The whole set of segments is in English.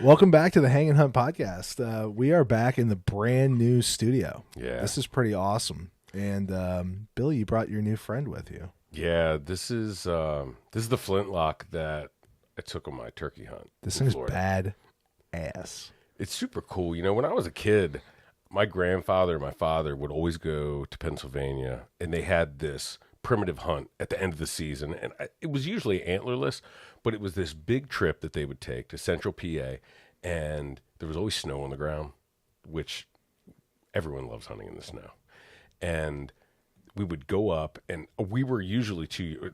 Welcome back to the Hang and Hunt podcast. We are back in the brand new studio. Yeah. This is pretty awesome. And Billy, you brought your new friend with you. Yeah, this is the flintlock that I took on my turkey hunt. This in thing's Florida. bad ass. It's super cool. You know, when I was a kid, my grandfather and my father would always go to Pennsylvania, and they had this primitive hunt at the end of the season. And it was usually antlerless, but it was this big trip that they would take to central PA, and there was always snow on the ground, which everyone loves hunting in the snow. And we would go up, and we were usually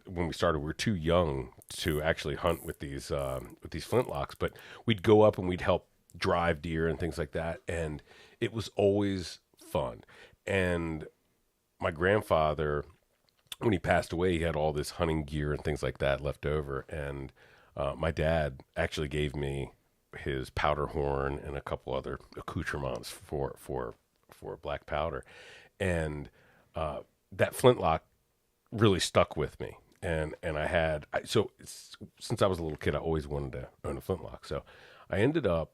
when we started, we were too young to actually hunt with these flintlocks, but we'd go up and we'd help drive deer and things like that. And it was always fun. And my grandfather, when he passed away, he had all this hunting gear and things like that left over. And my dad actually gave me his powder horn and a couple other accoutrements for black powder. And that flintlock really stuck with me. And since I was a little kid, I always wanted to own a flintlock. So I ended up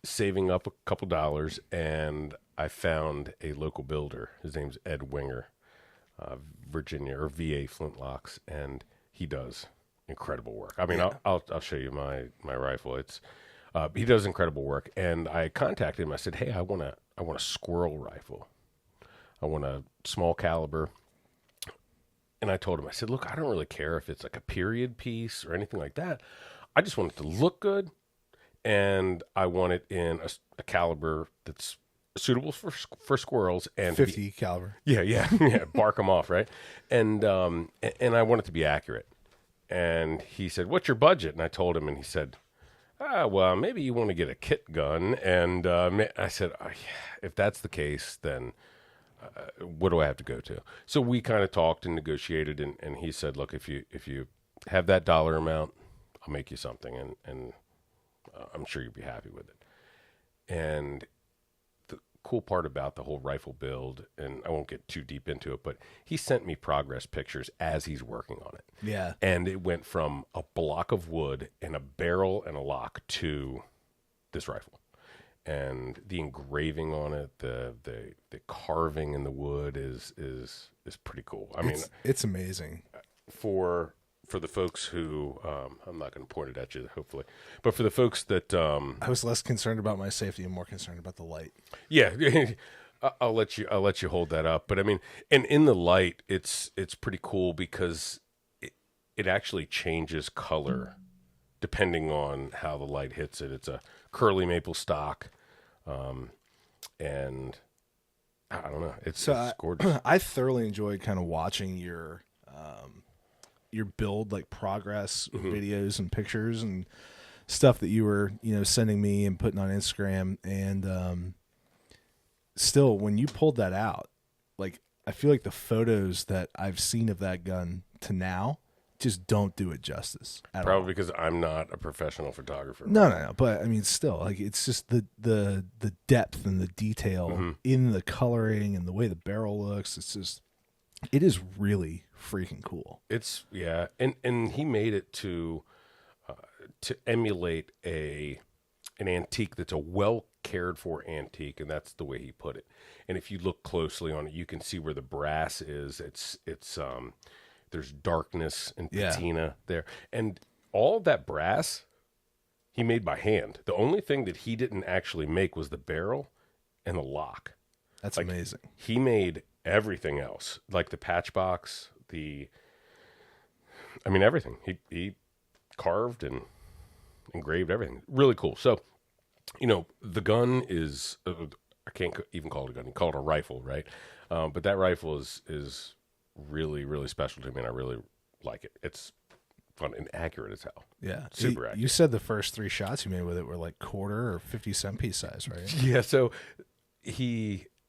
saving up a couple dollars, and I found a local builder. His name's Ed Winger, Virginia or VA Flintlocks, and he does incredible work. I mean, yeah. I'll show you my rifle. It's he does incredible work, and I contacted him. I said, "Hey, I want a squirrel rifle. I want a small caliber." And I told him, I said, "Look, I don't really care if it's like a period piece or anything like that. I just want it to look good, and I want it in a caliber that's suitable for squirrels and 50 caliber. Yeah, bark them off, right? And I want it to be accurate." And he said, "What's your budget?" And I told him, and he said, "Well, maybe you want to get a kit gun." And I said, "If that's the case, then what do I have to go to?" So we kind of talked and negotiated, and he said, "Look, if you have that dollar amount, I'll make you something, and I'm sure you'll be happy with it." And the cool part about the whole rifle build, and I won't get too deep into it, but he sent me progress pictures as he's working on it. Yeah. And it went from a block of wood and a barrel and a lock to this rifle. And the engraving on it, the carving in the wood is pretty cool. I mean, it's amazing. For the folks who I'm not going to point it at you, hopefully, but for the folks that I was less concerned about my safety and more concerned about the light. Yeah, I'll let you hold that up. But I mean, and in the light, it's pretty cool because it actually changes color depending on how the light hits it. It's a curly maple stock. And I don't know. It's gorgeous. I thoroughly enjoyed kind of watching your build, like progress videos and pictures and stuff that you were, sending me and putting on Instagram. And still, when you pulled that out, like, I feel like the photos that I've seen of that gun to now just don't do it justice at Probably all. because I'm not a professional photographer. No. But I mean, still, like, it's just the depth and the detail in the coloring and the way the barrel looks. It is really freaking cool. It's and he made it to emulate an antique that's a well cared for antique, and that's the way he put it. And if you look closely on it, you can see where the brass is. It's there's darkness and patina there. And all that brass he made by hand. The only thing that he didn't actually make was the barrel and the lock. That's amazing. He made everything else, like the patch box, everything. He carved and engraved everything. Really cool. So, the gun is, I can't even call it a gun. You call it a rifle, right? But that rifle is really, really special to me, and I really like it. It's fun and accurate as hell. Yeah. Super accurate. You said the first 3 shots you made with it were like quarter or 50-cent piece size, right? Yeah. So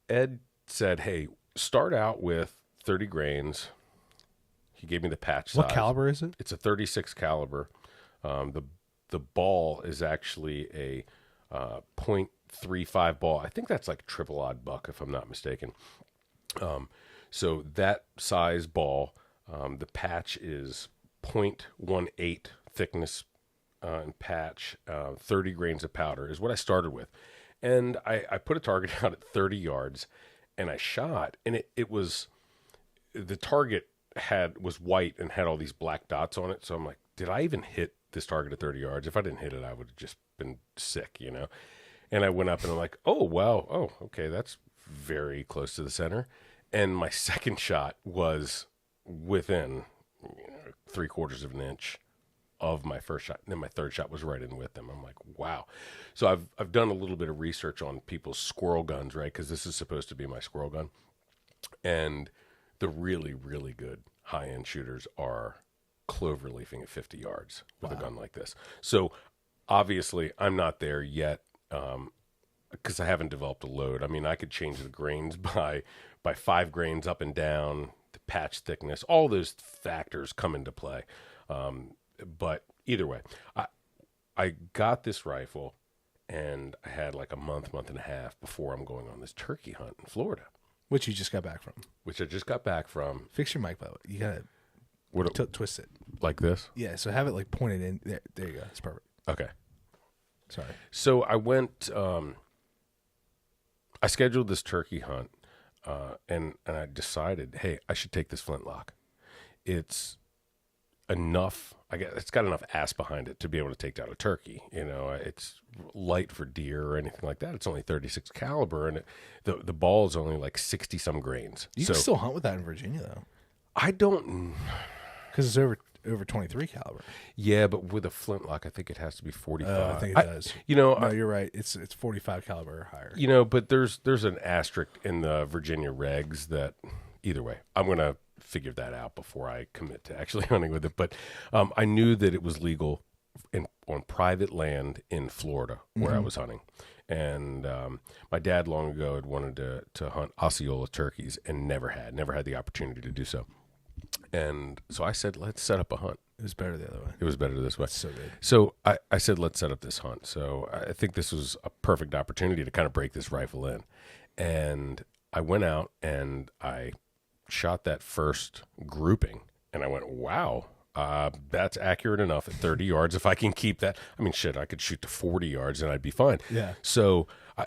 Ed said, "Hey, start out with 30 grains." He gave me the patch size. What caliber is it? It's a 36 caliber. The ball is actually a .35 ball. I think that's like triple odd buck, if I'm not mistaken. So that size ball, the patch is .18 thickness and patch, 30 grains of powder is what I started with. And I put a target out at 30 yards, and I shot, and it was, the target was white and had all these black dots on it. So I'm like, did I even hit this target at 30 yards? If I didn't hit it, I would have just been sick, you know? And I went up and I'm like, oh, wow. Oh, okay. That's very close to the center. And my second shot was within 3/4 of an inch of my first shot. And then my third shot was right in with them. I'm like, wow. So I've done a little bit of research on people's squirrel guns, right? Because this is supposed to be my squirrel gun. And the really, really good high-end shooters are cloverleafing at 50 yards with a gun like this. So obviously I'm not there yet because I haven't developed a load. I mean, I could change the grains by 5 grains up and down, the patch thickness, all those factors come into play. But either way, I got this rifle, and I had like a month and a half before I'm going on this turkey hunt in Florida. Which you just got back from. Which I just got back from. Fix your mic, by the way. You got to twist it. Like this? Yeah, so have it like pointed in. There you go. It's perfect. Okay. Sorry. So I went, I scheduled this turkey hunt, and I decided, hey, I should take this flintlock. It's enough, I guess it's got enough ass behind it to be able to take down a turkey. You know, it's light for deer or anything like that. It's only 36 caliber, and the ball is only like 60 some grains. You can still hunt with that in Virginia, though. I don't, because it's over 23 caliber. Yeah, but with a flintlock, I think it has to be 45. I think it does. You know, no, you're right. It's 45 caliber or higher. You know, but there's an asterisk in the Virginia regs that either way, I'm going to figure that out before I commit to actually hunting with it. But I knew that it was legal on private land in Florida where I was hunting. And my dad long ago had wanted to hunt Osceola turkeys and never had the opportunity to do so. And so I said, let's set up a hunt. It was better the other way. It was better this way. So good. So I said, let's set up this hunt. So I think this was a perfect opportunity to kind of break this rifle in. And I went out and I shot that first grouping. And I went, wow, that's accurate enough at 30 yards. If I can keep that, I mean, shit, I could shoot to 40 yards and I'd be fine. Yeah. So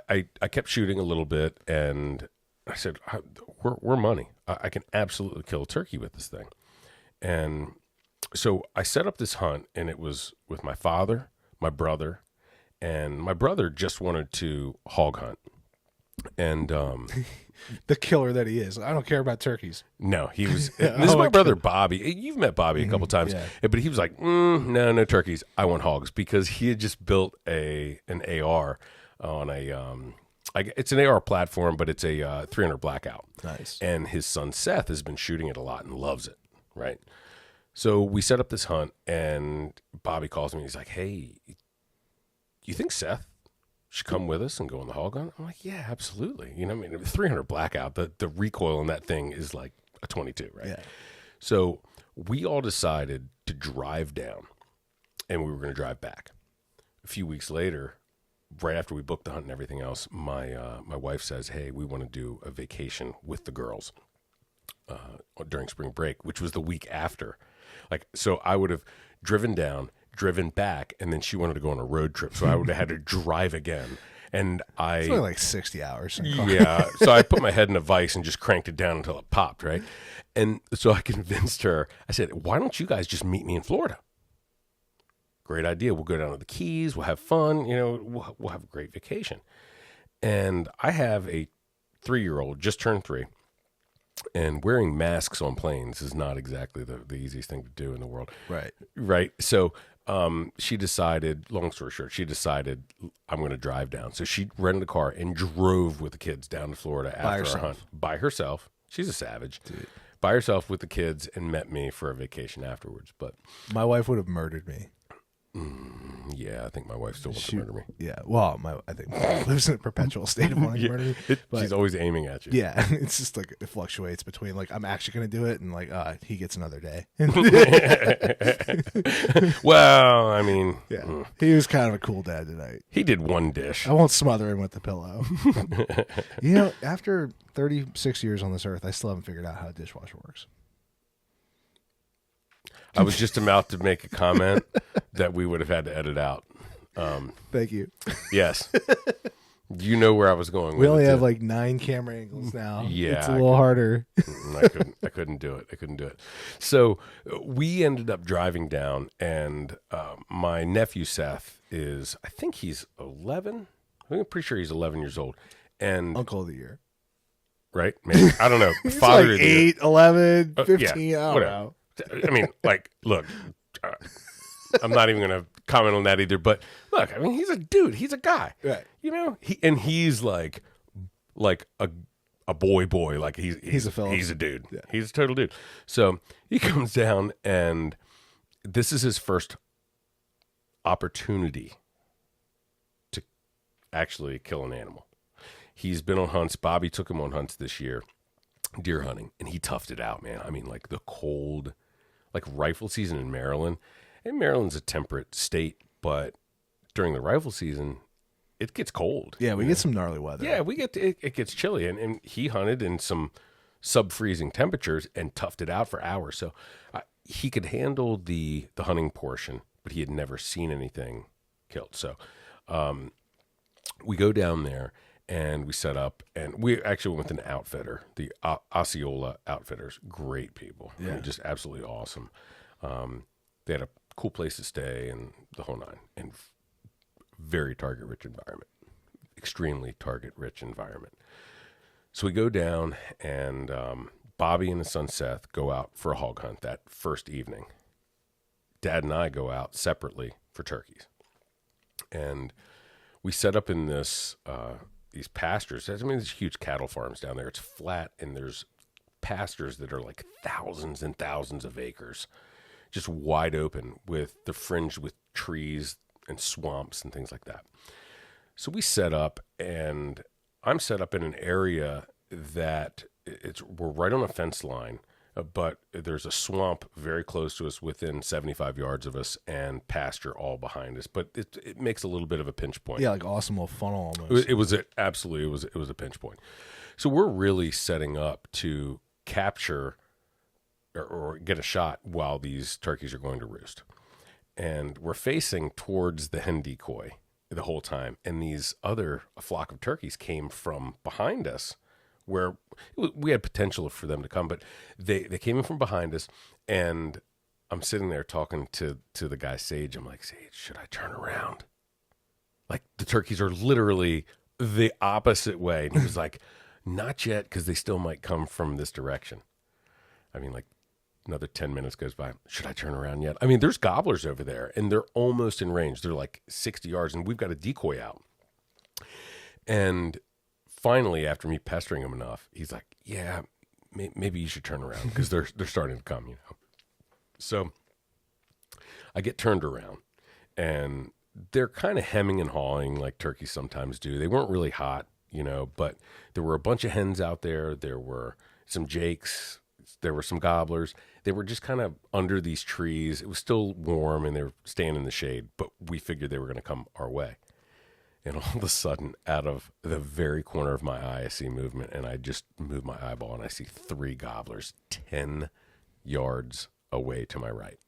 I kept shooting a little bit, and I said, we're money. I can absolutely kill a turkey with this thing. And so I set up this hunt, and it was with my father, my brother, and my brother just wanted to hog hunt. And the killer that he is. I don't care about turkeys. no, he was. This is my brother Bobby. You've met Bobby a couple times, yeah. But he was like, no turkeys. I want hogs, because he had just built an AR on it's an AR platform, but it's a 300 blackout. Nice. And his son Seth has been shooting it a lot and loves it. Right. So we set up this hunt, and Bobby calls me. He's like, hey, you think Seth should come with us and go on the hog hunt? I'm like, yeah, absolutely. You know, I mean, 300 blackout, the recoil on that thing is like a 22, right? Yeah. So we all decided to drive down, and we were going to drive back. A few weeks later, right after we booked the hunt and everything else, my wife says, hey, we want to do a vacation with the girls during spring break, which was the week after. Like, so I would have driven down, driven back, and then she wanted to go on a road trip, so I would have had to drive again. And it's only like 60 hours. Yeah. So I put my head in a vise and just cranked it down until it popped, right? And so I convinced her. I said, why don't you guys just meet me in Florida? Great idea. We'll go down to the Keys. We'll have fun. You know, we'll have a great vacation. And I have a 3-year-old, just turned 3. And wearing masks on planes is not exactly the easiest thing to do in the world. Right. Right. So she decided, long story short, I'm going to drive down. So she rented a car and drove with the kids down to Florida after our hunt. By herself. She's a savage. Dude. By herself with the kids, and met me for a vacation afterwards. But my wife would have murdered me. Yeah, I think my wife still wants to murder me. Yeah, well, I think my wife lives in a perpetual state of wanting to murder me. She's always aiming at you. Yeah, it's just like it fluctuates between like I'm actually going to do it and like he gets another day. Well, I mean, yeah, he was kind of a cool dad tonight. He did one dish. I won't smother him with the pillow. You know, after 36 years on this earth, I still haven't figured out how a dishwasher works. I was just about to make a comment that we would have had to edit out. Thank you. Yes. You know where I was going with We only it, have too. like 9 camera angles now. Yeah, it's a little harder. I couldn't do it. So we ended up driving down, and my nephew Seth is, I think he's 11. I'm pretty sure he's 11 years old. And Uncle of the year. right? Maybe. I don't know. He's Father like of the year. 8, 11, 15. Yeah, I don't whatever. know. I mean, like, look, I'm not even going to comment on that either. But look, I mean, he's a dude. He's a guy. Right. You know, he's like a boy. Like he's a Phillips. He's a dude. Yeah. He's a total dude. So he comes down, and this is his first opportunity to actually kill an animal. He's been on hunts. Bobby took him on hunts this year, deer hunting, and he toughed it out, man. I mean, like the cold, like rifle season in Maryland. And Maryland's a temperate state, but during the rifle season, it gets cold. Yeah, we get some gnarly weather. Yeah, it gets chilly, and he hunted in some sub-freezing temperatures and toughed it out for hours. So he could handle the hunting portion, but he had never seen anything killed. So we go down there and we set up, and we actually went with an outfitter, the Osceola outfitters. Great people. Yeah. I mean, just absolutely awesome. They had a cool place to stay and the whole nine, and very target-rich environment, extremely target-rich environment. So we go down, and Bobby and his son Seth go out for a hog hunt that first evening. Dad and I go out separately for turkeys, and we set up in this these pastures. I mean, there's huge cattle farms down there. It's flat, and there's pastures that are like thousands and thousands of acres, just wide open with the fringe with trees and swamps and things like that. So we set up, and I'm set up in an area that we're right on a fence line, but there's a swamp very close to us within 75 yards of us, and pasture all behind us. But it makes a little bit of a pinch point. Yeah, like awesome little funnel almost. It was a pinch point. So we're really setting up to capture or get a shot while these turkeys are going to roost. And we're facing towards the hen decoy the whole time. And a flock of turkeys came from behind us, where we had potential for them to come, but they came in from behind us. And I'm sitting there talking to the guy, Sage. I'm like, Sage, should I turn around? Like, the turkeys are literally the opposite way. And he was like, not yet, because they still might come from this direction. I mean, like, another 10 minutes goes by. Should I turn around yet? I mean, there's gobblers over there, and they're almost in range. They're like 60 yards, and we've got a decoy out. And finally, after me pestering him enough, he's like, yeah, maybe you should turn around, because they're starting to come, you know. So I get turned around, and they're kind of hemming and hawing like turkeys sometimes do. They weren't really hot, you know, but there were a bunch of hens out there. There were some jakes. There were some gobblers. They were just kind of under these trees. It was still warm, and they were staying in the shade, but we figured they were going to come our way. And all of a sudden, out of the very corner of my eye, I see movement, and I just move my eyeball, and I see 3 gobblers 10 yards away to my right.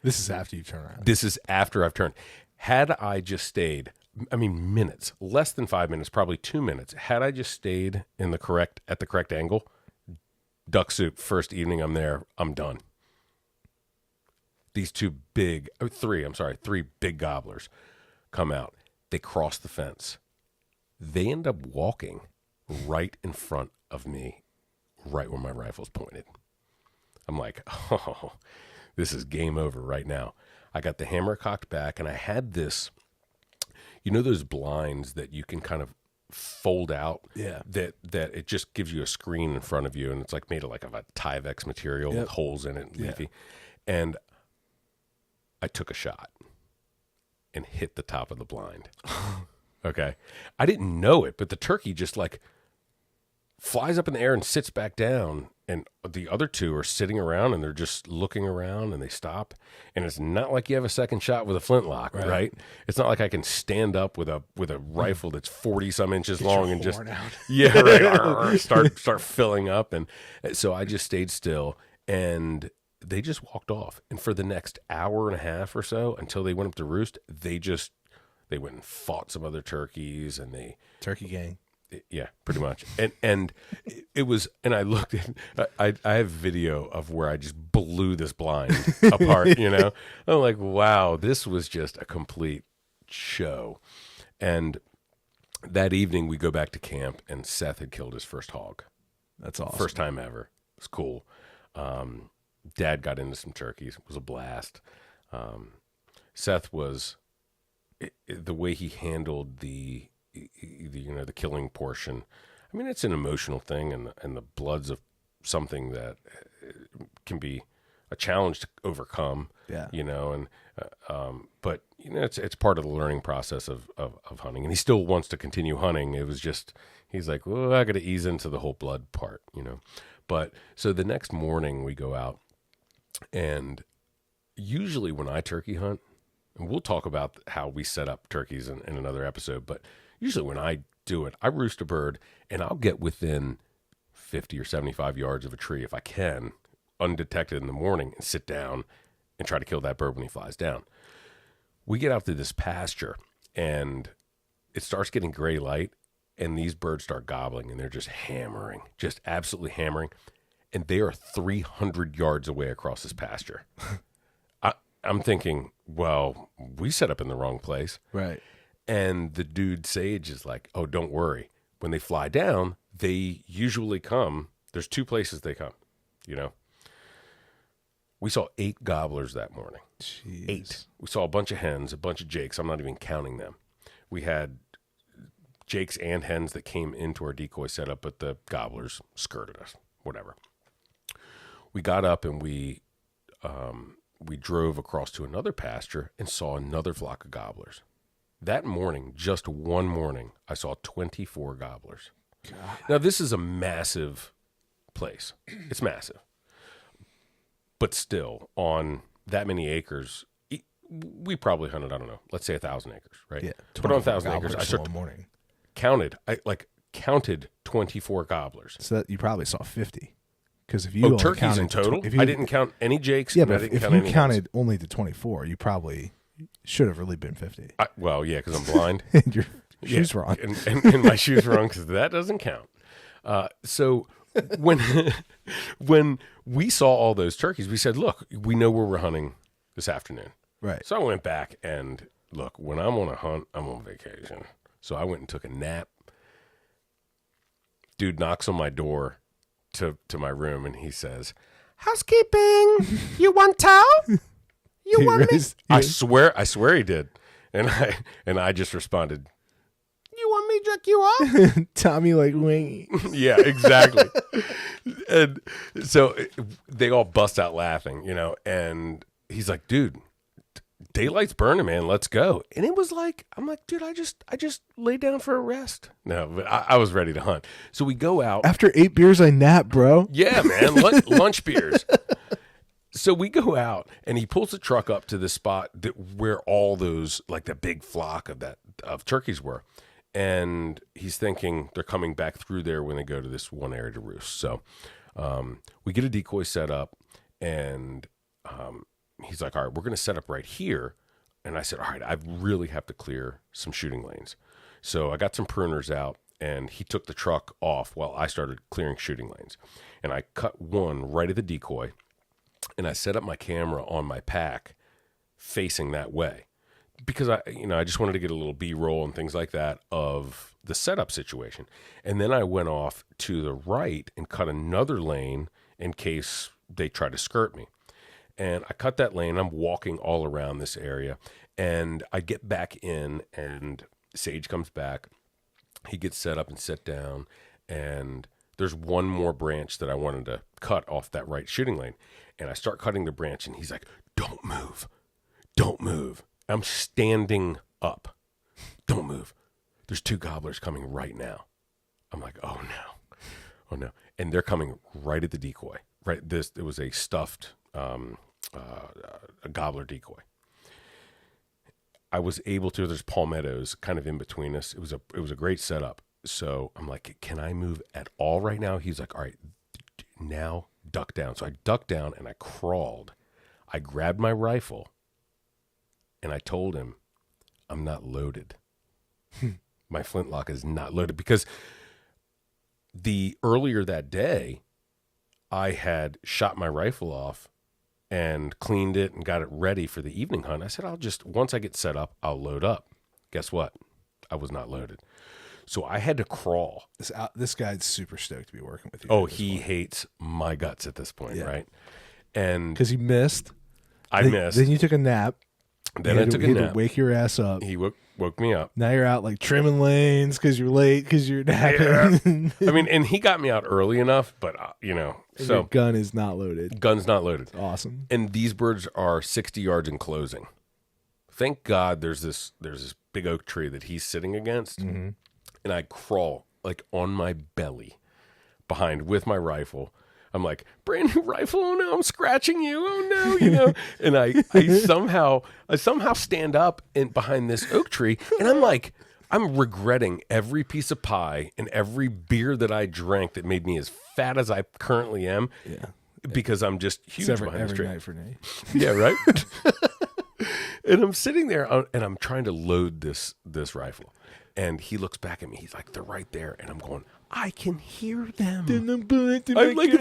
This is after you turn around. This is after I've turned. Had I just stayed, I mean, minutes, less than 5 minutes, probably 2 minutes, had I just stayed at the correct angle, duck soup, first evening I'm there, I'm done. These 3 big gobblers come out. They cross the fence. They end up walking right in front of me, right where my rifle's pointed. I'm like, oh, this is game over right now. I got the hammer cocked back, and I had this, you know, those blinds that you can kind of fold out, Yeah. that it just gives you a screen in front of you, and it's like made of a Tyvek material with holes in it, leafy. Yeah. And I took a shot and hit the top of the blind. Okay. I didn't know it, but the turkey just like flies up in the air and sits back down, and the other 2 are sitting around, and they're just looking around, and they stop. And it's not like you have a second shot with a flintlock, right? It's not like I can stand up with a rifle that's 40 some inches long and just out. yeah, right, start filling up. And so I just stayed still, and they just walked off. And for the next hour and a half or so, until they went up to roost, they went and fought some other turkeys, and turkey gang. Yeah, pretty much. And it was, and I looked at, I have video of where I just blew this blind apart, you know? I'm like, wow, this was just a complete show. And that evening we go back to camp, and Seth had killed his first hog. That's awesome. First time ever. It was cool. Dad got into some turkeys. It was a blast. Seth was, the way he handled the killing portion. I mean, it's an emotional thing, and the blood's of something that can be a challenge to overcome. Yeah. You know, and but you know, it's part of the learning process of hunting, and he still wants to continue hunting. It was just, he's like, well, I got to ease into the whole blood part, you know. But so the next morning we go out, and usually when I turkey hunt, and we'll talk about how we set up turkeys in another episode, but usually when I do it, I roost a bird, and I'll get within 50 or 75 yards of a tree if I can, undetected in the morning, and sit down and try to kill that bird when he flies down. We get out to this pasture, and it starts getting gray light, and these birds start gobbling, and they're just hammering, just absolutely hammering, and they are 300 yards away across this pasture. I'm thinking, well, we set up in the wrong place. Right. And the dude Sage is like, oh, don't worry. When they fly down, they usually come. There's two places they come, you know. We saw 8 gobblers that morning. Jeez. 8. We saw a bunch of hens, a bunch of jakes. I'm not even counting them. We had jakes and hens that came into our decoy setup, but the gobblers skirted us, whatever. We got up, and we drove across to another pasture and saw another flock of gobblers. That morning, just one morning, I saw 24 gobblers. God. Now, this is a massive place. It's massive. But still, on that many acres, we probably hunted, I don't know, let's say 1,000 acres, right? Yeah. But on 1,000 acres, I counted 24 gobblers. So that you probably saw 50. Because if you turkeys in total? I didn't count any jakes. Yeah, but if you counted only the 24, you probably should have really been 50. Well, yeah, because I'm blind. And your shoes wrong. And my shoes wrong, because that doesn't count. So when we saw all those turkeys, we said, look, we know where we're hunting this afternoon. Right. So I went back, and look, when I'm on a hunt, I'm on vacation. So I went and took a nap. Dude knocks on my door to my room, and he says, housekeeping, you want towel? You want me? I swear he did. And I just responded, you want me to jerk you off? Tommy like wing. Yeah, exactly. And so they all bust out laughing, you know, and he's like, dude, daylight's burning, man. Let's go. And it was like, I'm like, dude, I just laid down for a rest. No, but I was ready to hunt. So we go out. After 8 beers, I nap, bro. Yeah, man. Lunch beers. So we go out, and he pulls the truck up to the spot where all those, like the big flock of turkeys were. And he's thinking they're coming back through there when they go to this one area to roost. So we get a decoy set up, and he's like, all right, we're going to set up right here. And I said, all right, I really have to clear some shooting lanes. So I got some pruners out, and he took the truck off while I started clearing shooting lanes. And I cut one right at the decoy, and I set up my camera on my pack facing that way, because I just wanted to get a little B-roll and things like that of the setup situation. And then I went off to the right and cut another lane in case they try to skirt me. And I cut that lane. I'm walking all around this area, and I get back in, and Sage comes back. He gets set up and set down, and there's one more branch that I wanted to cut off that right shooting lane. And I start cutting the branch, and he's like, don't move. Don't move. I'm standing up. Don't move. There's 2 gobblers coming right now. I'm like, oh no. Oh no. And they're coming right at the decoy. Right. It was a stuffed a gobbler decoy. I was able to, there's palmettos kind of in between us. It was a great setup. So I'm like, can I move at all right now? He's like, all right, now duck down. So I ducked down and I crawled. I grabbed my rifle and I told him, I'm not loaded. My flintlock is not loaded, because the earlier that day I had shot my rifle off and cleaned it and got it ready for the evening hunt. I said, once I get set up, I'll load up. Guess what? I was not loaded. So I had to crawl. This guy's super stoked to be working with you. Oh, he hates my guts at this point, right? And because he missed. I missed. Then you took a nap. Then I took a nap. He had to wake your ass up. He woke me up. Now you're out like trimming lanes because you're late because you're napping. Yeah. I mean, and he got me out early enough, but so your gun is not loaded. Gun's not loaded. It's awesome. And these birds are 60 yards in closing. Thank God there's this big oak tree that he's sitting against, and I crawl like on my belly behind with my rifle. I'm like, brand new rifle. Oh no, I'm scratching you. Oh no, And I somehow stand up behind this oak tree, and I'm regretting every piece of pie and every beer that I drank that made me as fat as I currently am. Yeah, because I'm just huge behind this tree. Every night for me. Yeah, right. And I'm sitting there and I'm trying to load this rifle, and he looks back at me. He's like, they're right there, and I'm going, I can hear them. I'm like,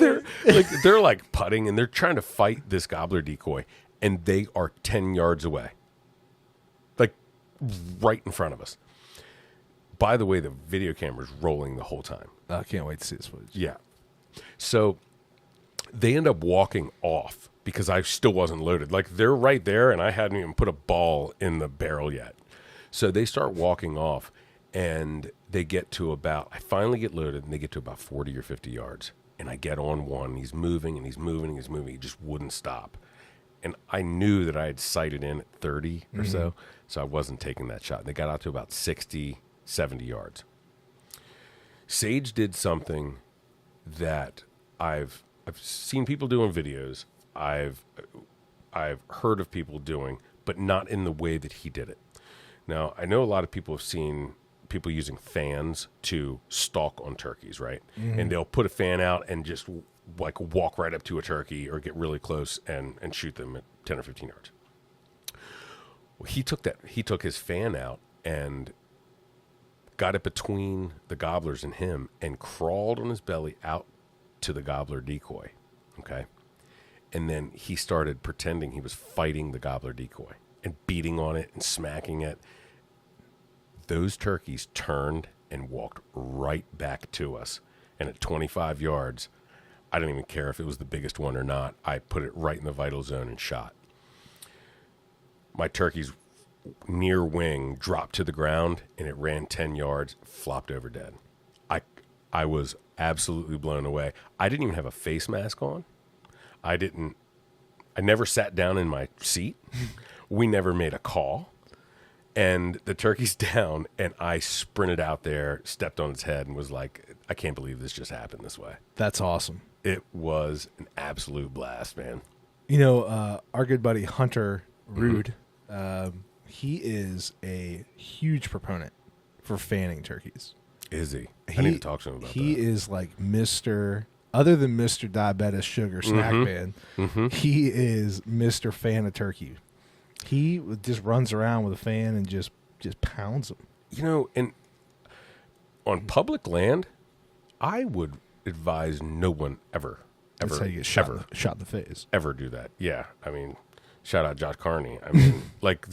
they're like putting, and they're trying to fight this gobbler decoy, and they are 10 yards away, like right in front of us. By the way, the video camera's rolling the whole time. I can't wait to see this footage. Yeah. So they end up walking off because I still wasn't loaded. Like, they're right there, and I hadn't even put a ball in the barrel yet. So they start walking off. And they get to I finally get loaded, and they get to about 40 or 50 yards. And I get on one. He's moving, and he's moving, and he's moving. He just wouldn't stop. And I knew that I had sighted in at 30 or so I wasn't taking that shot. And they got out to about 60, 70 yards. Sage did something that I've seen people do in videos. I've heard of people doing, but not in the way that he did it. Now, I know a lot of people have seen people using fans to stalk on turkeys, right? And they'll put a fan out and just like walk right up to a turkey or get really close and shoot them at 10 or 15 yards. Well, he took his fan out and got it between the gobblers and him and crawled on his belly out to the gobbler decoy. Okay. And then he started pretending he was fighting the gobbler decoy and beating on it and smacking it. Those turkeys turned and walked right back to us. And at 25 yards, I didn't even care if it was the biggest one or not. I put it right in the vital zone and shot. My turkey's near wing dropped to the ground, and it ran 10 yards, flopped over dead. I was absolutely blown away. I didn't even have a face mask on. I never sat down in my seat. We never made a call. And the turkey's down, and I sprinted out there, stepped on its head, and was like, I can't believe this just happened this way. That's awesome. It was an absolute blast, man. You know, our good buddy Hunter Rude, he is a huge proponent for fanning turkeys. Is he? I need to talk to him about that. He is like other than Mr. Diabetes Sugar Snack Man, he is Mr. Fan of turkey. He just runs around with a fan and just pounds them. You know, and on public land, I would advise no one ever. That's how you get shot in the face. Ever do that. Yeah. I mean, shout out Josh Carney. I mean, like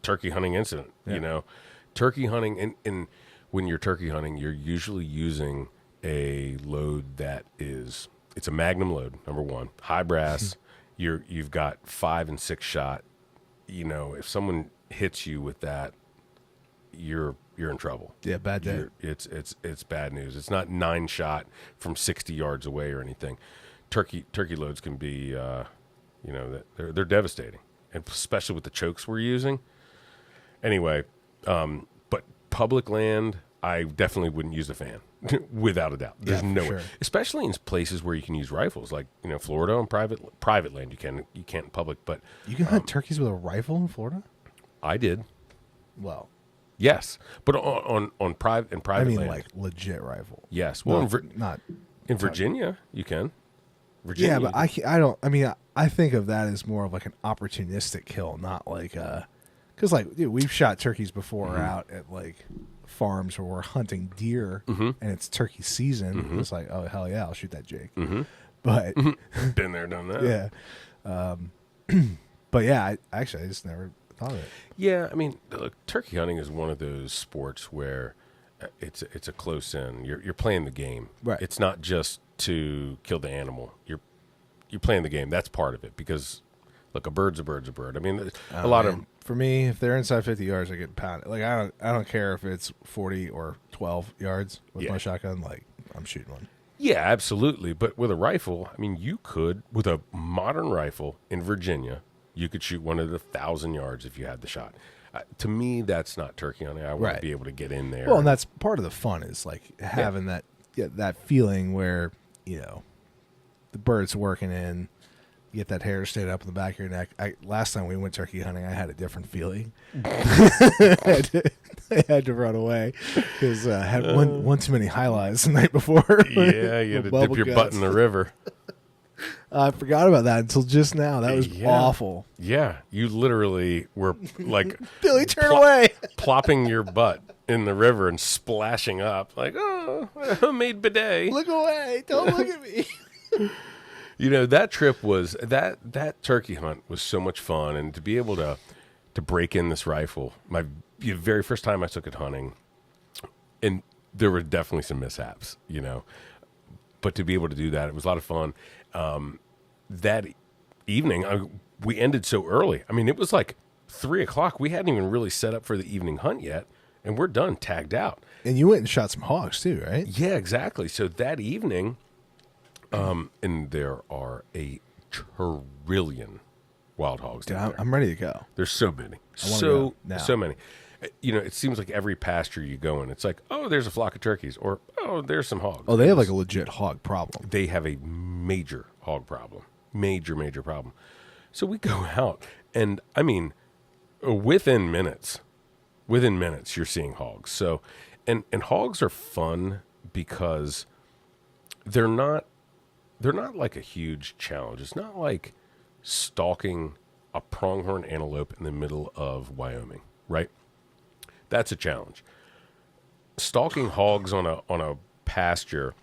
turkey hunting incident, you know. Turkey hunting, and when you're turkey hunting, you're usually using a load that it's a Magnum load, number one. High brass. You've got 5 and 6 shot. You know, if someone hits you with that, you're in trouble. Yeah, bad day. It's bad news. It's not 9 shot from 60 yards away or anything. Turkey loads can be, they're devastating, and especially with the chokes we're using. Anyway, but public land, I definitely wouldn't use a fan. Without a doubt. There's no way. Especially in places where you can use rifles, like, you know, Florida on private land. You can't in public, but you can hunt turkeys with a rifle in Florida? I did. Well, yes, but on private land. I mean, like legit rifle. Yes. Well, not in Virginia, you can. Virginia. Yeah, but I don't. I mean, I think of that as more of like an opportunistic kill, not like because like dude, we've shot turkeys before out at like farms where we're hunting deer and it's turkey season. It's like, oh hell yeah, I'll shoot that Jake. But been there, done that. yeah, but yeah, I just never thought of it. Yeah, I mean, look, turkey hunting is one of those sports where it's a close in. You're playing the game. Right. It's not just to kill the animal. You're playing the game. That's part of it because, look, a bird's a bird's a bird. I mean, a lot of for me, if they're inside 50 yards, I get pounded. Like I don't care if it's 40 or 12 yards with my shotgun. Like I'm shooting one. Yeah, absolutely. But with a rifle, I mean, you could with a modern rifle in Virginia, you could shoot one at 1,000 yards if you had the shot. To me, that's not turkey hunting. I want to be able to get in there. Well, and that's part of the fun is like having that feeling where the bird's working in. You get that hair staying up in the back of your neck. Last time we went turkey hunting, I had a different feeling. I had to run away because I had one too many highlights the night before. Yeah, you had to dip your butt in the river. I forgot about that until just now. That was awful. Yeah, you literally were like Billy, turn away, plopping your butt in the river and splashing up like, oh, homemade bidet. Look away! Don't look at me. That trip was that turkey hunt was so much fun, and to be able to break in this rifle, my very first time I took it hunting, and there were definitely some mishaps, but to be able to do that, it was a lot of fun. That evening, we ended so early. I mean, it was like 3:00. We hadn't even really set up for the evening hunt yet, and we're done, tagged out. And you went and shot some hogs too, right? Yeah, exactly. So that evening. And there are a trillion wild hogs down there. I'm ready to go. There's so many. So many. It seems like every pasture you go in, it's like, oh, there's a flock of turkeys, or, oh, there's some hogs. Oh, they have like a legit hog problem. They have a major hog problem. Major problem. So we go out, and, I mean, within minutes, you're seeing hogs. So, and hogs are fun because they're not like a huge challenge. It's not like stalking a pronghorn antelope in the middle of Wyoming, right? That's a challenge. Stalking hogs on a pasture,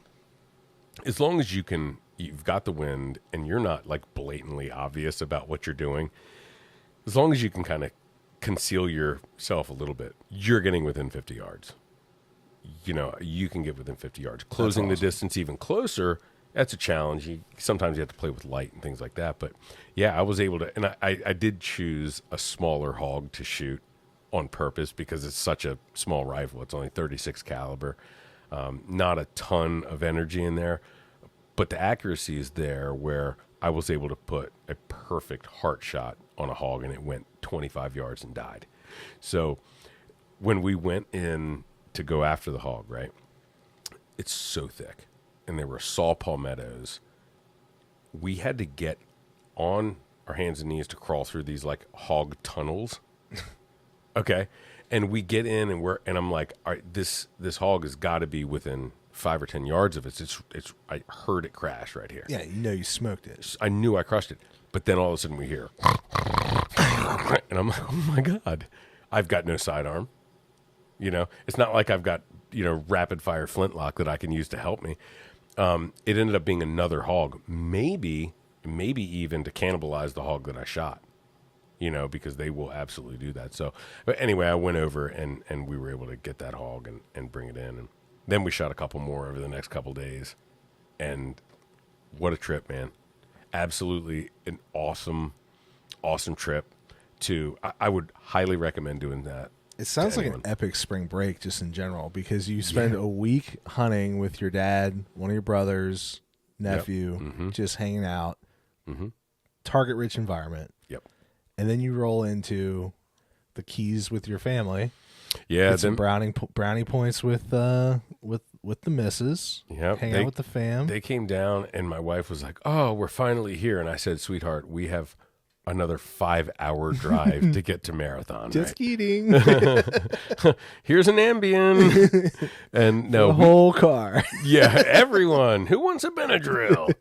as long as you've got the wind and you're not like blatantly obvious about what you're doing, as long as you can kind of conceal yourself a little bit, you're getting within 50 yards. You can get within 50 yards. Closing the distance even closer, that's a challenge. Sometimes you have to play with light and things like that. But, yeah, I was able to – and I did choose a smaller hog to shoot on purpose because it's such a small rifle. It's only 36 caliber. Not a ton of energy in there. But the accuracy is there where I was able to put a perfect heart shot on a hog, and it went 25 yards and died. So when we went in to go after the hog, right, it's so thick. And there were saw palmettos. We had to get on our hands and knees to crawl through these like hog tunnels. Okay. And we get in and I'm like, all right, this hog has got to be within 5 or 10 yards of us. It's I heard it crash right here. Yeah, you smoked it. I knew I crushed it. But then all of a sudden we hear and I'm like, oh my God, I've got no sidearm. It's not like I've got, rapid fire flintlock that I can use to help me. It ended up being another hog, maybe even to cannibalize the hog that I shot, because they will absolutely do that. So, but anyway, I went over and we were able to get that hog and bring it in. And then we shot a couple more over the next couple days. And what a trip, man. Absolutely an awesome trip I would highly recommend doing that. It sounds like an epic spring break just in general because you spend a week hunting with your dad, one of your brothers, nephew, just hanging out, target-rich environment. Yep. And then you roll into the Keys with your family. Yeah. Get some brownie points with the missus. Yep. Hang out with the fam. They came down and my wife was like, oh, we're finally here. And I said, sweetheart, we have another 5-hour drive to get to Marathon. Just right? kidding. Here's an Ambien. And no, the whole car. Yeah, everyone. Who wants a Benadryl?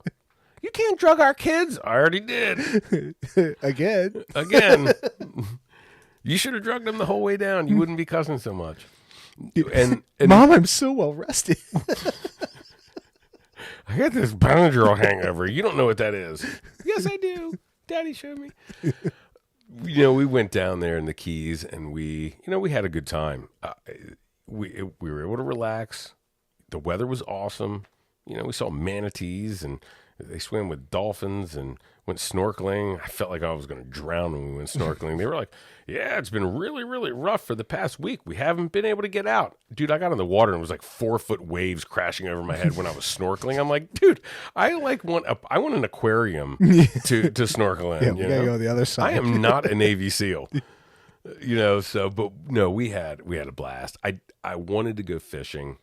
You can't drug our kids. I already did. Again. You should have drugged them the whole way down. You wouldn't be cussing so much. And Mom, I'm so well rested. I got this Benadryl hangover. You don't know what that is. Yes, I do. Daddy showed me. We went down there in the Keys, and we had a good time. We were able to relax. The weather was awesome. We saw manatees, and they swam with dolphins and went snorkeling. I felt like I was going to drown when we went snorkeling. They were like, yeah, it's been really, really rough for the past week. We haven't been able to get out. Dude, I got in the water and it was like 4-foot waves crashing over my head when I was snorkeling. I'm like, dude, I want an aquarium to snorkel in. Yeah, we got to go the other side. I am not a Navy SEAL. But no, we had a blast. I wanted to go fishing,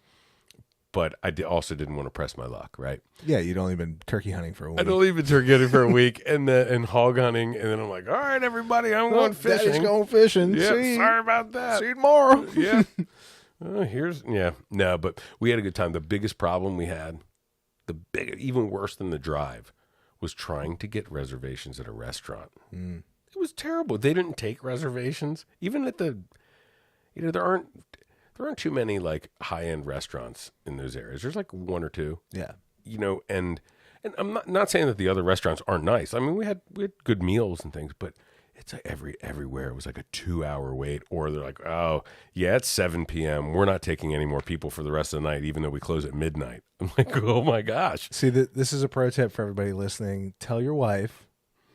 but I also didn't want to press my luck, right? Yeah, you'd only been turkey hunting for a week. I'd only been turkey hunting for a week and hog hunting, and then I'm like, all right, everybody, I'm going fishing. Daddy's going fishing. Yeah, sorry about that. See you tomorrow. Yeah. No, but we had a good time. The biggest problem we had, even worse than the drive, was trying to get reservations at a restaurant. It was terrible. They didn't take reservations. Even at there aren't too many like high-end restaurants in those areas. There's like one or two. Yeah. And I'm not saying that the other restaurants aren't nice. I mean, we had good meals and things, but it's like everywhere it was like a 2-hour wait, or they're like, oh yeah, it's 7 p.m. We're not taking any more people for the rest of the night, even though we close at midnight. I'm like, oh my gosh. See, this is a pro tip for everybody listening. Tell your wife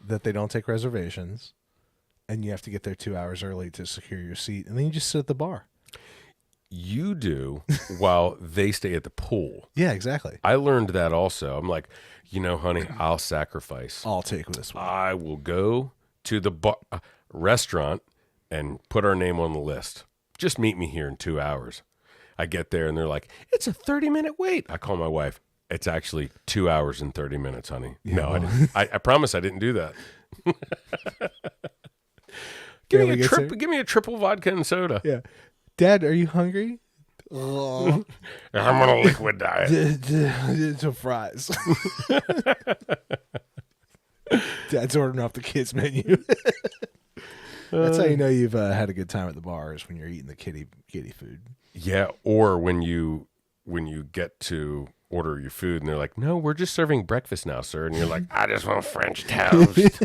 that they don't take reservations, and you have to get there 2 hours early to secure your seat, and then you just sit at the bar. You do while they stay at the pool. Yeah, exactly. I learned that also. I'm like, honey, I'll sacrifice. I'll take this one. I will go to the restaurant and put our name on the list. Just meet me here in 2 hours. I get there and they're like, it's a 30-minute wait. I call my wife. It's actually 2 hours and 30 minutes, honey. Yeah, no, I didn't. I promise I didn't do that. Give me a triple vodka and soda. Yeah. Dad, are you hungry? I'm on a liquid diet. Some fries. Dad's ordering off the kids' menu. That's how you know you've had a good time at the bars, when you're eating the kiddie food. Yeah, or when you get to order your food and they're like, no, we're just serving breakfast now, sir. And you're like, I just want French toast.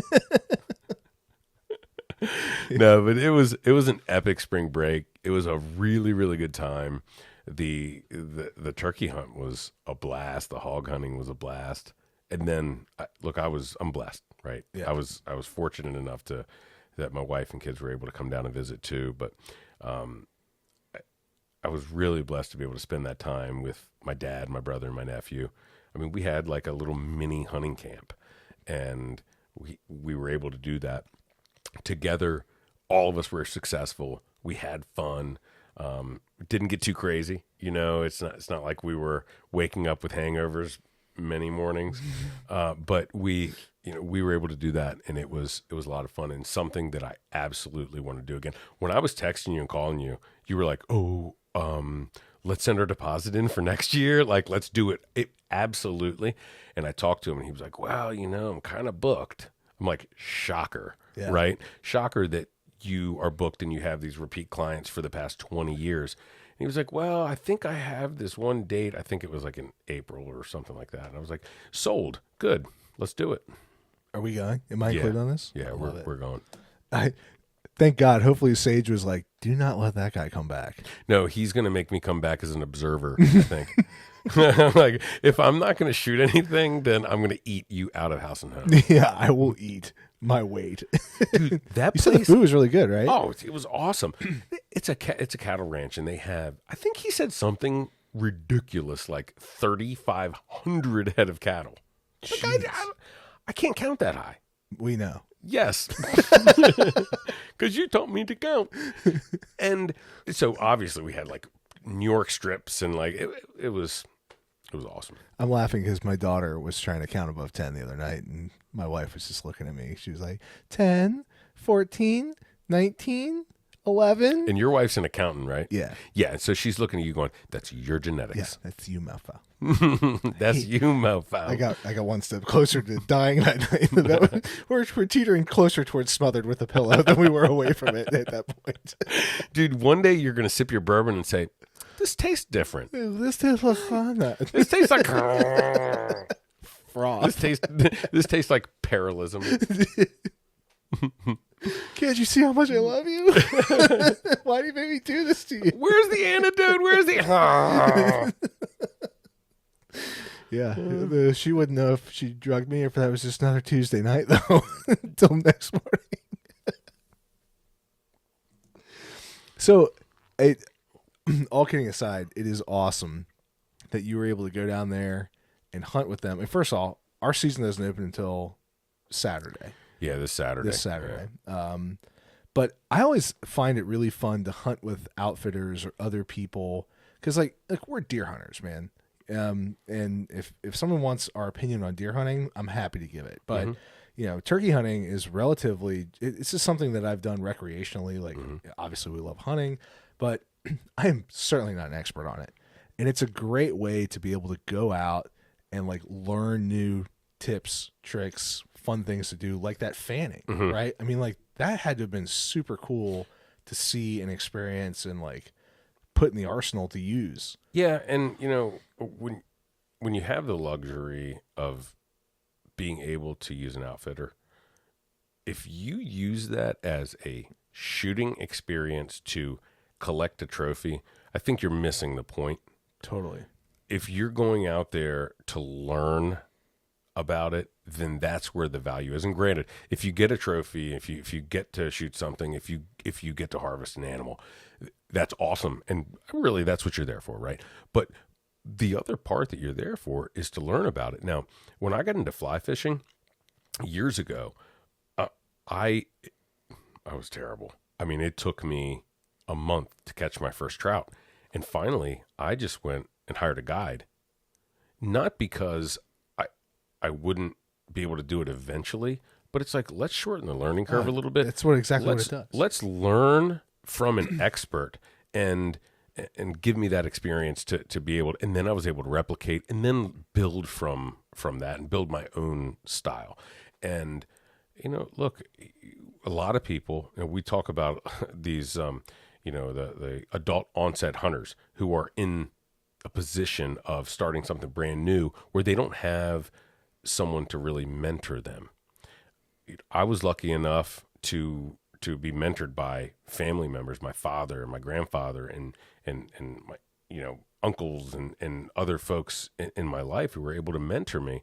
No, but it was an epic spring break. It was a really, really good time. The turkey hunt was a blast. The hog hunting was a blast. And then, I'm blessed, right? Yeah. I was fortunate enough that my wife and kids were able to come down and visit too. But I was really blessed to be able to spend that time with my dad, my brother, and my nephew. I mean, we had like a little mini hunting camp, and we were able to do that together. All of us were successful. We had fun. Didn't get too crazy. It's not like we were waking up with hangovers many mornings. But we were able to do that, and it was a lot of fun, and something that I absolutely want to do again. When I was texting you and calling you, you were like, oh, let's send our deposit in for next year. Like, let's do it. Absolutely. And I talked to him, and he was like, well, I'm kind of booked. I'm like, shocker. Yeah. Right? Shocker that you are booked and you have these repeat clients for the past 20 years. And he was like, well, I think I have this one date. I think it was like in April or something like that. And I was like, sold. Good. Let's do it. Are we going? Am I included on this? Yeah, we're going. Thank God. Hopefully Sage was like, do not let that guy come back. No, he's going to make me come back as an observer, I think. Like, if I'm not going to shoot anything, then I'm going to eat you out of house and home. Yeah, I will eat my weight. Dude, that you place, said the food was really good, right? Oh, it was awesome. It's a cattle ranch, and they have, I think he said something ridiculous, like 3,500 head of cattle. Like, I can't count that high. We know. Yes. Because you taught me to count. And so obviously we had like New York strips, and like it was awesome. I'm laughing because my daughter was trying to count above 10 the other night, and my wife was just looking at me. She was like, 10, 14, 19. 11. And your wife's an accountant, right? Yeah. Yeah. And so she's looking at you going, that's your genetics. Yeah, that's you, mofo. That's you, mofo. I got one step closer to dying that night. We're teetering closer towards smothered with a pillow than we were away from it at that point. Dude, one day you're going to sip your bourbon and say, this tastes different. This tastes like fun. This tastes like Froth. This tastes like parallelism. Can't you see how much I love you? Why do you make me do this to you? Where's the antidote? Where's the... Yeah, she wouldn't know if she drugged me or if that was just another Tuesday night, though, until next morning. So, all kidding aside, it is awesome that you were able to go down there and hunt with them. And first of all, our season doesn't open until Saturday. Yeah, this Saturday. Yeah. But I always find it really fun to hunt with outfitters or other people because, like we're deer hunters, man. And if someone wants our opinion on deer hunting, I'm happy to give it. But turkey hunting is relatively. It's just something that I've done recreationally. Like obviously we love hunting, but I am certainly not an expert on it. And it's a great way to be able to go out and like learn new tips, tricks, fun things to do, like that fanning, right? I mean, like that had to have been super cool to see and experience and like put in the arsenal to use. Yeah, and when you have the luxury of being able to use an outfitter, if you use that as a shooting experience to collect a trophy, I think you're missing the point. Totally. If you're going out there to learn about it, then that's where the value is. And granted, if you get a trophy, if you get to shoot something, if you get to harvest an animal, that's awesome. And really that's what you're there for, right? But the other part that you're there for is to learn about it. Now, when I got into fly fishing years ago, I was terrible. I mean, it took me a month to catch my first trout. And finally, I just went and hired a guide. Not because I wouldn't be able to do it eventually, but it's like, let's shorten the learning curve a little bit. That's what it does. Let's learn from an expert and give me that experience to be able to, and then I was able to replicate and then build from that and build my own style. And, look, a lot of people, we talk about these, the adult onset hunters who are in a position of starting something brand new where they don't have someone to really mentor them. I was lucky enough to be mentored by family members, my father, my grandfather, and my uncles and other folks in my life who were able to mentor me.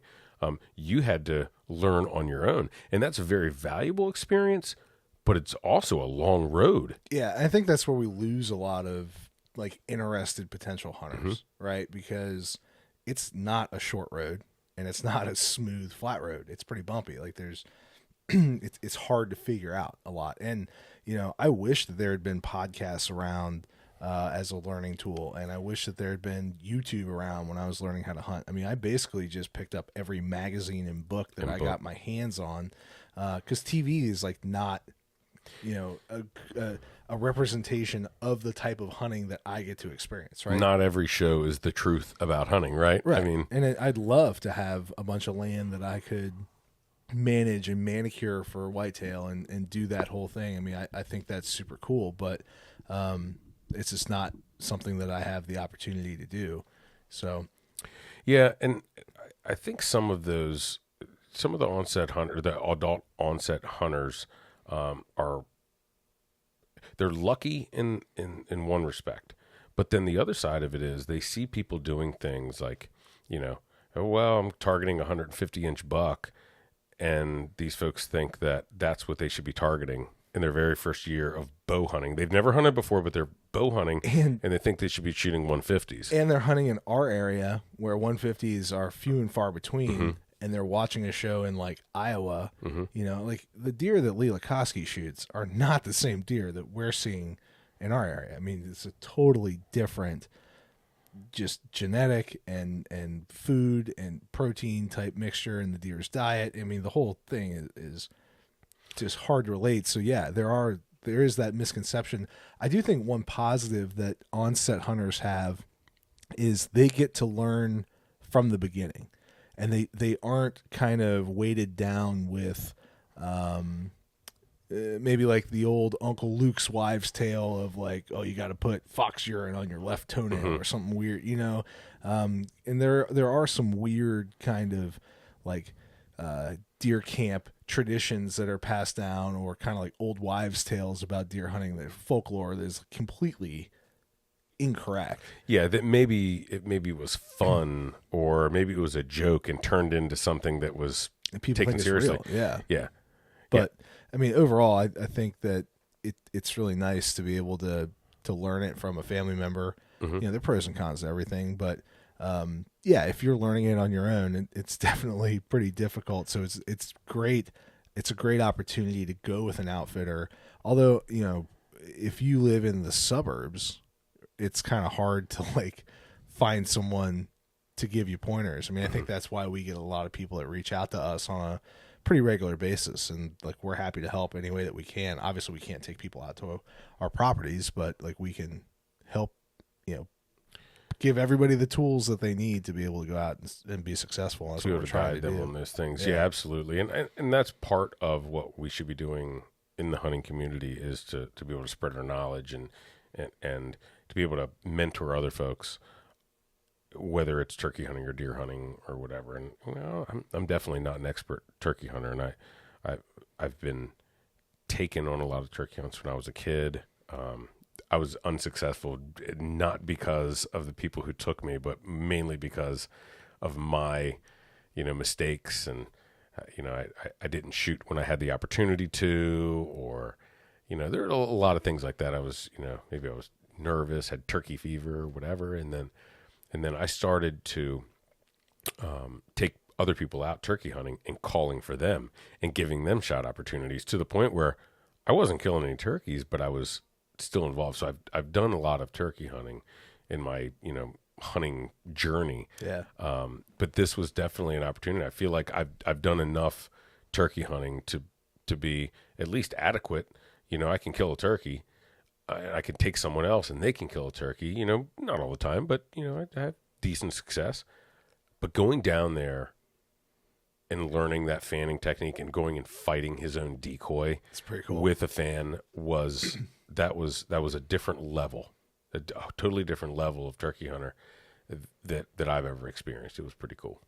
You had to learn on your own, and that's a very valuable experience, but it's also a long road. Yeah, I think that's where we lose a lot of like interested potential hunters, right? Because it's not a short road and it's not a smooth flat road. It's pretty bumpy. Like there's it's hard to figure out a lot. And I wish that there had been podcasts around as a learning tool, and I wish that there had been YouTube around when I was learning how to hunt. I mean, I basically just picked up every magazine and book that I got my hands on, because TV is like not a representation of the type of hunting that I get to experience, right? Not every show is the truth about hunting, right? Right. I mean, and I'd love to have a bunch of land that I could manage and manicure for whitetail and do that whole thing. I mean, I think that's super cool, but it's just not something that I have the opportunity to do. So, yeah, and I think some of the adult onset hunters they're lucky in one respect, but then the other side of it is they see people doing things like, oh, well, I'm targeting a 150-inch buck, and these folks think that that's what they should be targeting in their very first year of bow hunting. They've never hunted before, but they're bow hunting, and they think they should be shooting 150s. And they're hunting in our area where 150s are few and far between, and they're watching a show in like Iowa. Like the deer that Lee Lakoski shoots are not the same deer that we're seeing in our area. I mean, it's a totally different just genetic and food and protein type mixture in the deer's diet. I mean, the whole thing is just hard to relate. So yeah, there are there is that misconception. I do think one positive that onset hunters have is they get to learn from the beginning, and they aren't kind of weighted down with maybe like the old Uncle Luke's wives' tale of like, oh, you got to put fox urine on your left toenail or something weird, you know. And there are some weird kind of like deer camp traditions that are passed down, or kind of like old wives' tales about deer hunting, that folklore that is completely incorrect. Yeah, that maybe it was fun, or maybe it was a joke and turned into something that was taken seriously. Yeah. Yeah. But I mean, overall, I think that it's really nice to be able to learn it from a family member. You know, there are pros and cons to everything, but yeah, if you're learning it on your own, it's definitely pretty difficult. So it's great. It's a great opportunity to go with an outfitter. Although, you know, if you live in the suburbs, it's kind of hard to like find someone to give you pointers. I mean, I think that's why we get a lot of people that reach out to us on a pretty regular basis, and like we're happy to help any way that we can. Obviously, we can't take people out to our properties, but like we can help, you know, give everybody the tools that they need to be able to go out and be successful. That's what we're trying to them do on those things. Yeah, absolutely. And that's part of what we should be doing in the hunting community, is to be able to spread our knowledge and to be able to mentor other folks, whether it's turkey hunting or deer hunting or whatever. And you know, I'm definitely not an expert turkey hunter, and I've been taken on a lot of turkey hunts when I was a kid. I was unsuccessful, not because of the people who took me, but mainly because of my, you know, mistakes. And, you know, I didn't shoot when I had the opportunity to, or, you know, there are a lot of things like that. I was, you know, maybe I was nervous, had turkey fever or whatever. And then I started to take other people out turkey hunting and calling for them and giving them shot opportunities, to the point where I wasn't killing any turkeys, but I was still involved. So I've done a lot of turkey hunting in my, you know, hunting journey. Yeah. But this was definitely an opportunity. I feel like I've done enough turkey hunting to be at least adequate. You know, I can kill a turkey. I can take someone else and they can kill a turkey. You know, not all the time, but you know, I have decent success. But going down there and learning that fanning technique and going and fighting his own decoy, it's pretty cool, with a fan was that was a different level, a totally different level of turkey hunter that I've ever experienced. It was pretty cool.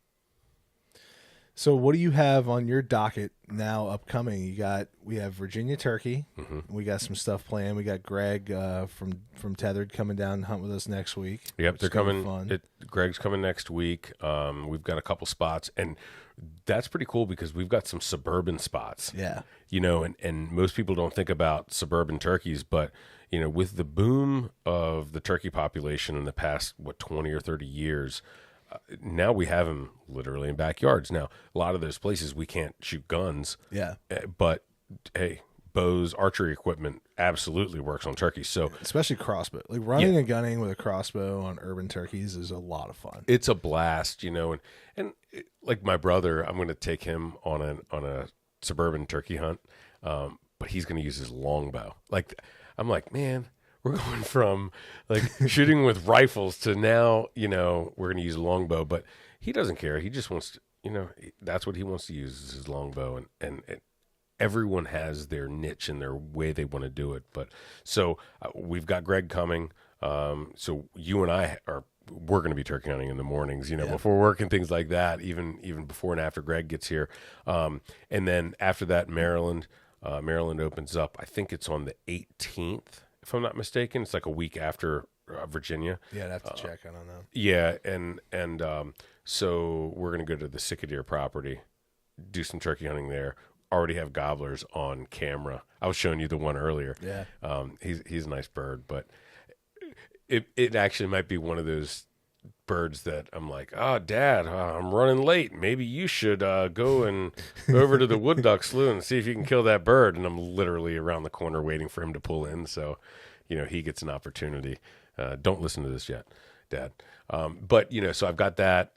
So what do you have on your docket now upcoming? We have Virginia turkey. We got some stuff planned. We got Greg from Tethered coming down and hunt with us next week. Yep, they're coming. Greg's coming next week. We've got a couple spots, and that's pretty cool because we've got some suburban spots. Yeah. You know, and most people don't think about suburban turkeys, but you know, with the boom of the turkey population in the past 20 or 30 years, now we have them literally in backyards. Now, a lot of those places we can't shoot guns. Yeah. But hey, bows, archery equipment absolutely works on turkeys. So especially crossbow, like running and gunning with a crossbow on urban turkeys is a lot of fun. It's a blast, you know, and like my brother, I'm going to take him on a suburban turkey hunt. But he's going to use his longbow. Like, I'm like, man, we're going from like shooting with rifles to now, you know, we're going to use a longbow, but he doesn't care. He just wants to, you know, that's what he wants to use, is his longbow. And everyone has their niche and their way they want to do it. But so we've got Greg coming. So you and we're going to be turkey hunting in the mornings, you know, before work and things like that, even before and after Greg gets here. And then after that, Maryland opens up. I think it's on the 18th. If I'm not mistaken. It's like a week after Virginia. Yeah, I'd have to check. I don't know. Yeah, and so we're going to go to the Sick-A-Deer property, do some turkey hunting there. Already have gobblers on camera. I was showing you the one earlier. Yeah. He's a nice bird, but it actually might be one of those birds that I'm like, oh, Dad, I'm running late. Maybe you should go over to the wood duck slough and see if you can kill that bird. And I'm literally around the corner waiting for him to pull in. So, you know, he gets an opportunity. Don't listen to this yet, Dad. But, you know, so I've got that.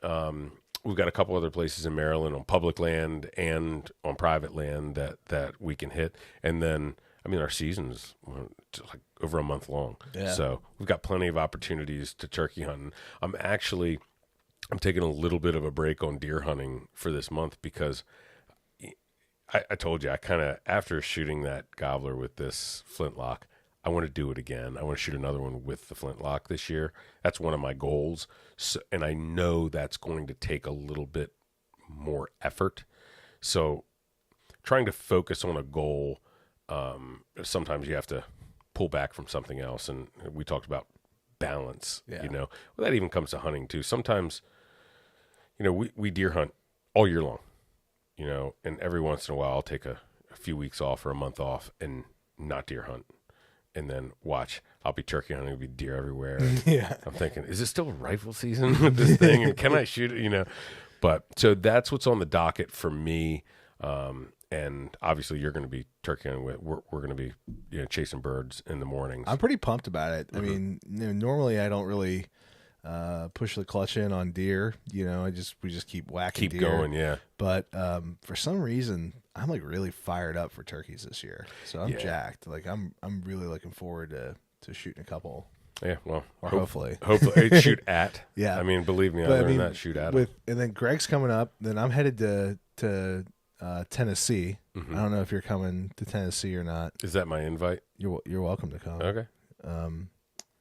We've got a couple other places in Maryland on public land and on private land that we can hit. And then I mean, our season's like over a month long. Yeah. So we've got plenty of opportunities to turkey hunting. I'm taking a little bit of a break on deer hunting for this month because I told you, I kind of, after shooting that gobbler with this flintlock, I want to do it again. I want to shoot another one with the flintlock this year. That's one of my goals. So, and I know that's going to take a little bit more effort. So trying to focus on a goal, sometimes you have to pull back from something else. And we talked about balance, Well, that even comes to hunting too. Sometimes, we deer hunt all year long, and every once in a while I'll take a few weeks off or a month off and not deer hunt. And then I'll be turkey hunting, there'll be deer everywhere. Yeah. I'm thinking, is it still rifle season with this thing? And can I shoot it? But so that's what's on the docket for me. And obviously you're going to be turkey hunting we're going to be, chasing birds in the mornings. I'm pretty pumped about it. I mean, normally I don't really push the clutch in on deer. We just keep whacking deer. Going, yeah. But for some reason, I'm like really fired up for turkeys this year. So I'm jacked. Like I'm really looking forward to shooting a couple. Yeah, well, or hopefully shoot at. Yeah, I mean, believe me, I learned that shoot at. And then Greg's coming up. Then I'm headed to Tennessee. Mm-hmm. I don't know if you're coming to Tennessee or not. Is that my invite? You're welcome to come. Okay.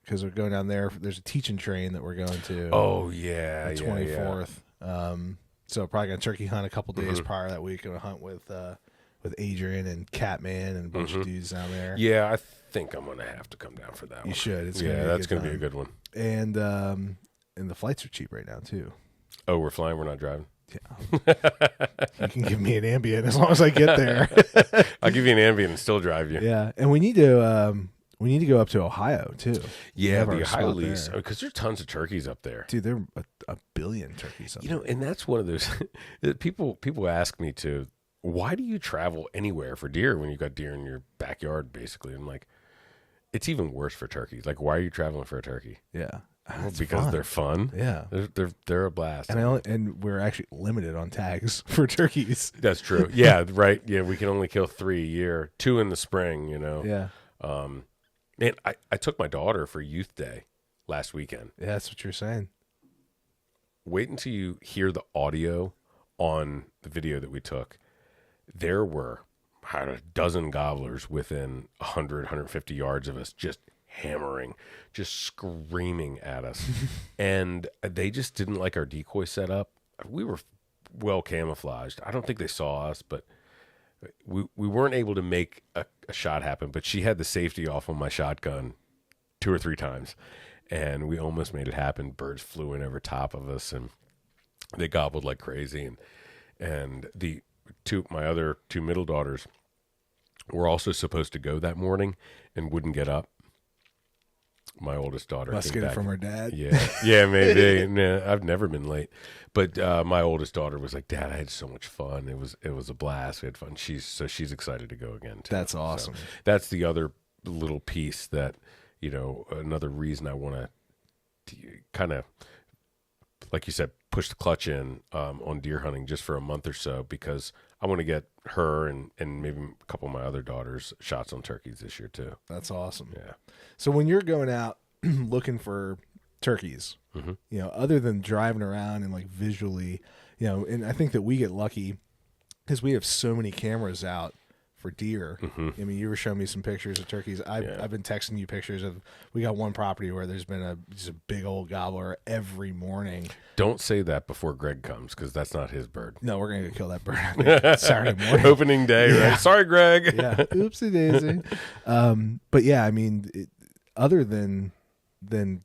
Because we're going down there. There's a teaching train that we're going to. Oh yeah, the 24th. So probably gonna turkey hunt a couple days prior that week. Gonna hunt with Adrian and Catman and a bunch of dudes down there. Yeah, I think I'm gonna have to come down for that one. You should. That's gonna be a good one. And the flights are cheap right now too. Oh, we're flying. We're not driving. Yeah. You can give me an Ambient as long as I get there. I'll give you an Ambient and still drive you. Yeah, and we need to go up to Ohio too. Yeah, the Ohio lease, because there's tons of turkeys up there. Dude, there are a billion turkeys up there. And that's one of those people ask me why do you travel anywhere for deer when you got deer in your backyard, basically? I'm like, it's even worse for turkeys. Like, why are you traveling for a turkey? Yeah. Well, because fun. They're fun. Yeah, they're a blast. And we're actually limited on tags for turkeys. That's true. Yeah, right. Yeah, we can only kill 3 a year, 2 in the spring. Yeah. Man, I took my daughter for Youth Day last weekend. Yeah, that's what you're saying. Wait until you hear the audio on the video that we took. There were a dozen gobblers within 100, 150 yards of us, just hammering, just screaming at us. And they just didn't like our decoy setup. We were well camouflaged. I don't think they saw us, but we weren't able to make a shot happen. But she had the safety off on my shotgun 2 or 3 times, and we almost made it happen. Birds flew in over top of us, and they gobbled like crazy. And my other 2 middle daughters were also supposed to go that morning and wouldn't get up. My oldest daughter must get it from her dad. Yeah, maybe. Nah, I've never been late, but my oldest daughter was like, "Dad, I had so much fun. It was a blast. We had fun." She's excited to go again too. That's awesome. So that's the other little piece that another reason I want to kind of, like you said, push the clutch in on deer hunting just for a month or so, because I want to get her and maybe a couple of my other daughters shots on turkeys this year too. That's awesome. Yeah. So when you're going out looking for turkeys, other than driving around and like visually, and I think that we get lucky because we have so many cameras out for deer. I mean, you were showing me some pictures of turkeys. I've been texting you pictures of. We got one property where there's been just a big old gobbler every morning. Don't say that before Greg comes, because that's not his bird. No, we're gonna go kill that bird Saturday morning, opening day. Right? Sorry, Greg. Yeah, oopsie daisy. But yeah, I mean, other than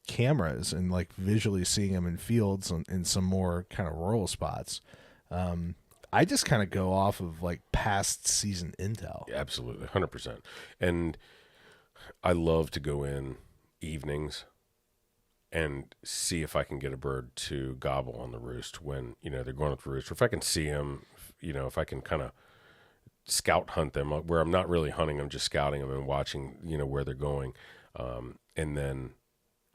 cameras and like visually seeing them in fields and in some more kind of rural spots. I just kind of go off of like past season intel. Yeah, absolutely. 100%. And I love to go in evenings and see if I can get a bird to gobble on the roost when, they're going up the roost. Or if I can see them, if I can kind of scout hunt them where I'm not really hunting them, just scouting them and watching, where they're going. And then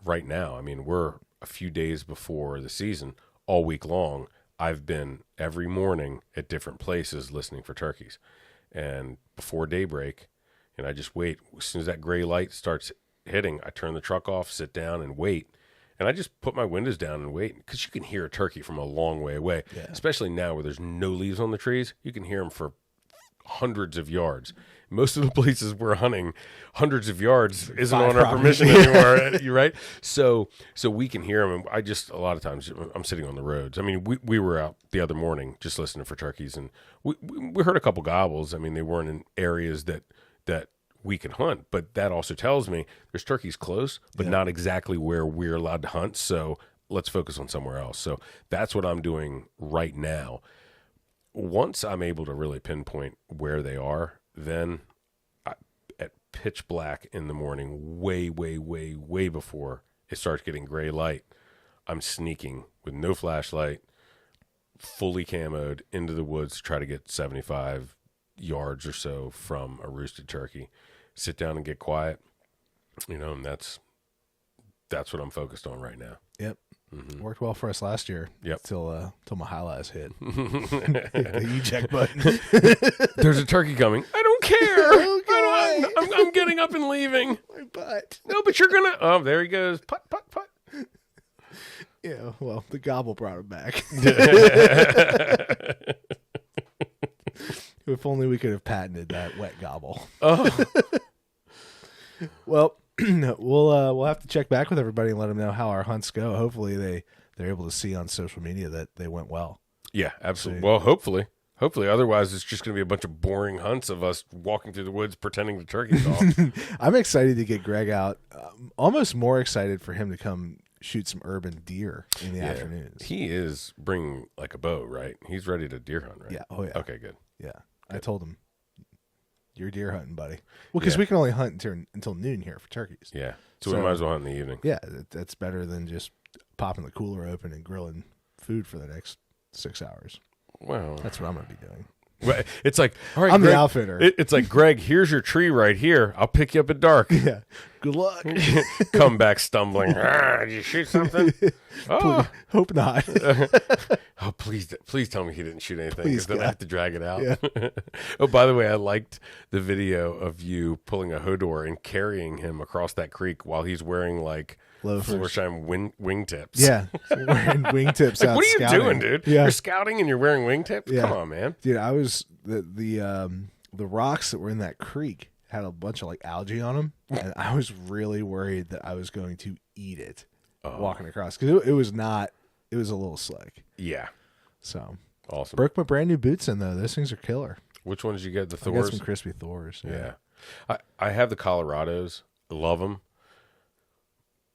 right now, I mean, we're a few days before the season, all week long. I've been every morning at different places listening for turkeys. And before daybreak, and I just wait. As soon as that gray light starts hitting, I turn the truck off, sit down, and wait. And I just put my windows down and wait, because you can hear a turkey from a long way away, especially now where there's no leaves on the trees. You can hear them for hundreds of yards. Most of the places we're hunting, hundreds of yards isn't on our permission anymore. You right? So we can hear them. And I just, a lot of times I'm sitting on the roads. I mean, we were out the other morning just listening for turkeys, and we heard a couple gobbles. I mean, they weren't in areas that we could hunt, but that also tells me there's turkeys close, but not exactly where we're allowed to hunt. So let's focus on somewhere else. So that's what I'm doing right now. Once I'm able to really pinpoint where they are, then at pitch black in the morning, way before it starts getting gray light, I'm sneaking with no flashlight, fully camoed into the woods to try to get 75 yards or so from a roosted turkey. Sit down and get quiet, and that's what I'm focused on right now. Yep. Mm-hmm. Worked well for us last year. Yep. Till my highlights hit. The eject button. There's a turkey coming. I don't care. I'm getting up and leaving. My butt. No, but you're gonna. Oh, there he goes. Putt. Yeah. Well, the gobble brought him back. If only we could have patented that wet gobble. Oh. Well, we'll have to check back with everybody and let them know how our hunts go. Hopefully they're able to see on social media that they went well. Yeah, absolutely. Well, hopefully. Otherwise, it's just going to be a bunch of boring hunts of us walking through the woods pretending the turkey's off. I'm excited to get Greg out. Almost more excited for him to come shoot some urban deer in the afternoons. He is bringing like a bow, right? He's ready to deer hunt, right? Yeah. Oh, yeah. Okay, good. Yeah. I told him, you're deer hunting, buddy. Well, because we can only hunt until noon here for turkeys. Yeah. So we might as well hunt in the evening. Yeah. That's better than just popping the cooler open and grilling food for the next 6 hours. Well, that's what I'm going to be doing. Well, it's like, all right, I'm Greg, the outfitter. It's like, Greg, here's your tree right here. I'll pick you up at dark. Yeah. Good luck. Come back stumbling. Did you shoot something? Oh, hope not. Oh, please tell me he didn't shoot anything, Please, because then I have to drag it out. Yeah. Oh, by the way, I liked the video of you pulling a Hodor and carrying him across that creek while he's wearing like Florsheim wingtips. Yeah, wearing wingtips. Like, out what are you scouting. doing, dude? Yeah. You're scouting and you're wearing wingtips? Yeah. Come on, man. Dude, I was the rocks that were in that creek had a bunch of like algae on them, and I was really worried that I was going to eat it walking across, because it was not. It was a little slick. Yeah. So awesome. Broke my brand new boots in though. Those things are killer. Which ones did you get? The Thors? I got some crispy Thors. Yeah. I have the Colorados. Love them.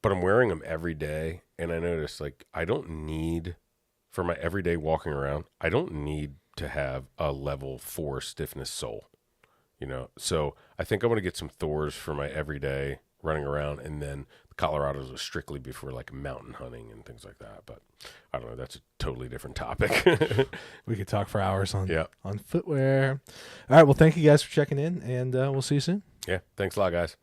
But I'm wearing them every day, and I notice like I don't need, for my everyday walking around, I don't need to have a level 4 stiffness sole. So I think I'm going to get some Thors for my everyday running around, and then the Colorados are strictly before like mountain hunting and things like that. But I don't know. That's a totally different topic. We could talk for hours on Yeah. on footwear. All right. Well, thank you guys for checking in, and we'll see you soon. Yeah. Thanks a lot, guys.